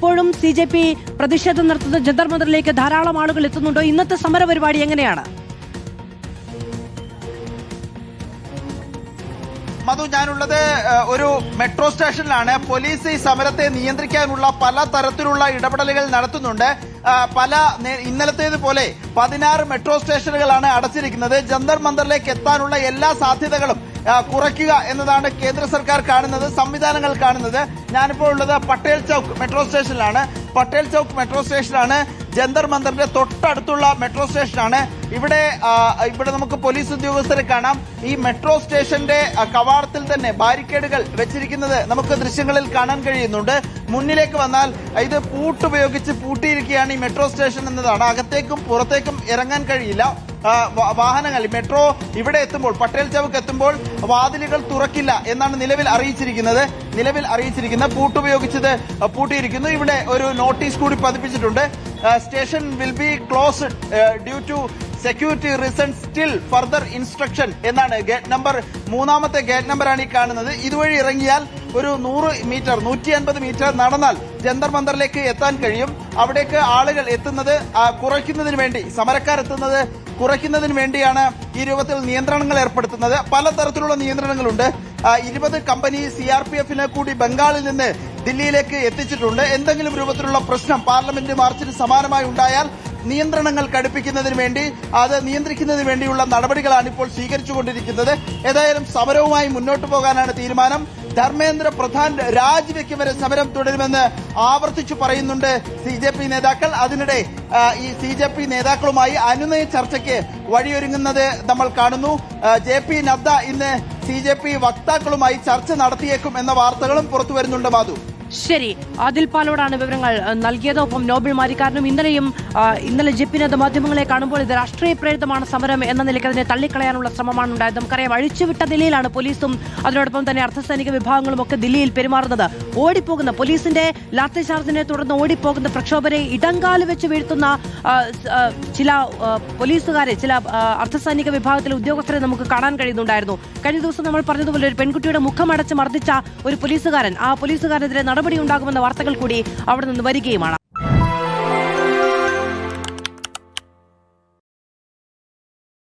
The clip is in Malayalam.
ഇപ്പോഴും CJP പ്രതിഷേധം നടത്തുന്ന ജന്തർ മന്ദറിലേക്ക് ധാരാളം ആളുകൾ എത്തുന്നുണ്ടോ? ഇന്നത്തെ സമര പരിപാടി എങ്ങനെയാണ്? മധു, ഞാനുള്ളത് ഒരു മെട്രോ സ്റ്റേഷനിലാണ്. പോലീസ് ഈ സമരത്തെ നിയന്ത്രിക്കാനുള്ള പല തരത്തിലുള്ള ഇടപെടലുകൾ നടത്തുന്നുണ്ട്. ഇന്നലത്തേതുപോലെ 16 മെട്രോ സ്റ്റേഷനുകളാണ് അടച്ചിരിക്കുന്നത്. ജന്തർ മന്ദറിലേക്ക് എത്താനുള്ള എല്ലാ സാധ്യതകളും കുറയ്ക്കുക എന്നതാണ് കേന്ദ്ര സർക്കാർ കാണുന്നത്, സംവിധാനങ്ങൾ കാണുന്നത്. ഞാനിപ്പോൾ ഉള്ളത് പട്ടേൽ ചൌക്ക് മെട്രോ സ്റ്റേഷനിലാണ്. പട്ടേൽ ചൌക്ക് മെട്രോ സ്റ്റേഷനാണ് ജന്തർ മന്ദറിന്റെ തൊട്ടടുത്തുള്ള മെട്രോ സ്റ്റേഷനാണ്. ഇവിടെ നമുക്ക് പോലീസ് ഉദ്യോഗസ്ഥരെ കാണാം. ഈ മെട്രോ സ്റ്റേഷന്റെ കവാടത്തിൽ തന്നെ ബാരിക്കേഡുകൾ വെച്ചിരിക്കുന്നത് നമുക്ക് ദൃശ്യങ്ങളിൽ കാണാൻ കഴിയുന്നുണ്ട്. മുന്നിലേക്ക് വന്നാൽ ഇത് പൂട്ടുപയോഗിച്ച് പൂട്ടിയിരിക്കുകയാണ് ഈ മെട്രോ സ്റ്റേഷൻ എന്നതാണ്. അകത്തേക്കും പുറത്തേക്കും ഇറങ്ങാൻ കഴിയില്ല. വാഹനങ്ങൾ മെട്രോ ഇവിടെ എത്തുമ്പോൾ, പട്ടേൽ ചൌക്ക് എത്തുമ്പോൾ വാതിലുകൾ തുറക്കില്ല എന്നാണ് നിലവിൽ അറിയിച്ചിരിക്കുന്നത്. പൂട്ടുപയോഗിച്ചത് പൂട്ടിയിരിക്കുന്നു. ഇവിടെ ഒരു നോട്ടീസ് കൂടി പതിപ്പിച്ചിട്ടുണ്ട്. Station will be closed due to security reasons till further instruction എന്നാണ്. ഗേറ്റ് നമ്പർ 3ാമത്തെ ഗേറ്റ് നമ്പറാണ് ഈ കാണുന്നത്. ഇതുവഴി ഇറങ്ങിയാൽ ഒരു 150 മീറ്റർ നടന്നാൽ ജന്തർ മന്ദറിലേക്ക് എത്താൻ കഴിയും. അവിടേക്ക് ആളുകൾ എത്തുന്നത് കുറയ്ക്കുന്നതിന് വേണ്ടി, സമരക്കാർ എത്തുന്നത് കുറയ്ക്കുന്നതിന് വേണ്ടിയാണ് ഈ രൂപത്തിൽ നിയന്ത്രണങ്ങൾ ഏർപ്പെടുത്തുന്നത്. പലതരത്തിലുള്ള നിയന്ത്രണങ്ങളുണ്ട്. 20 കമ്പനി CRPF കൂടി ബംഗാളിൽ നിന്ന് ദില്ലിയിലേക്ക് എത്തിച്ചിട്ടുണ്ട്. എന്തെങ്കിലും രൂപത്തിലുള്ള പ്രശ്നം പാർലമെന്റ് മാർച്ചിന് സമാനമായി ഉണ്ടായാൽ നിയന്ത്രണങ്ങൾ കടുപ്പിക്കുന്നതിന് വേണ്ടി, അത് നിയന്ത്രിക്കുന്നതിന് വേണ്ടിയുള്ള നടപടികളാണ് ഇപ്പോൾ സ്വീകരിച്ചുകൊണ്ടിരിക്കുന്നത്. ഏതായാലും സമരവുമായി മുന്നോട്ട് പോകാനാണ് തീരുമാനം. ധർമ്മേന്ദ്ര പ്രധാൻ രാജിവെക്കും വരെ സമരം തുടരുമെന്ന് ആവർത്തിച്ചു പറയുന്നുണ്ട് CJP നേതാക്കൾ. അതിനിടെ ഈ CJP നേതാക്കളുമായി അനുനയ ചർച്ചയ്ക്ക് വഴിയൊരുങ്ങുന്നത് നമ്മൾ കാണുന്നു. JP നദ്ദ ഇന്ന് CJP വക്താക്കളുമായി ചർച്ച നടത്തിയേക്കും എന്ന വാർത്തകളും പുറത്തു വരുന്നുണ്ട്. മാധു, ശരി, ആദിൽ പാലോടാണ് വിവരങ്ങൾ നൽകിയത്. ഒപ്പം നോബിൾ മാരിക്കാരനും ഇന്നലെ JP നദ്ദ മാധ്യമങ്ങളെ കാണുമ്പോൾ ഇത് രാഷ്ട്രീയ പ്രേരിതമാണ് സമരം എന്ന നിലയ്ക്ക് അതിനെ തള്ളിക്കളയാനുള്ള ശ്രമമാണ് ഉണ്ടായത്. നമുക്കറിയാം, അഴിച്ചുവിട്ട നിലയിലാണ് പോലീസും അതിനോടൊപ്പം തന്നെ അർദ്ധസൈനിക വിഭാഗങ്ങളും ഒക്കെ ദില്ലിയിൽ പെരുമാറുന്നത്. ഓടിപ്പോകുന്ന പോലീസിന്റെ ലാത്തി ചാർജിനെ തുടർന്ന് ഓടിപ്പോകുന്ന പ്രക്ഷോഭരെ ഇടങ്കാല് വെച്ച് വീഴ്ത്തുന്ന ചില പോലീസുകാരെ, ചില അർദ്ധസൈനിക വിഭാഗത്തിലെ ഉദ്യോഗസ്ഥരെ നമുക്ക് കാണാൻ കഴിയുന്നുണ്ടായിരുന്നു. കഴിഞ്ഞ ദിവസം നമ്മൾ പറഞ്ഞതുപോലെ ഒരു പെൺകുട്ടിയുടെ മുഖമടച്ച് മർദ്ദിച്ച ഒരു പോലീസുകാരൻ, ആ പോലീസുകാരനെതിരെ നടപടി ഉണ്ടാകുമെന്ന വാർത്തകൾ കൂടി അവിടെ നിന്ന് വരികയുമാണ്.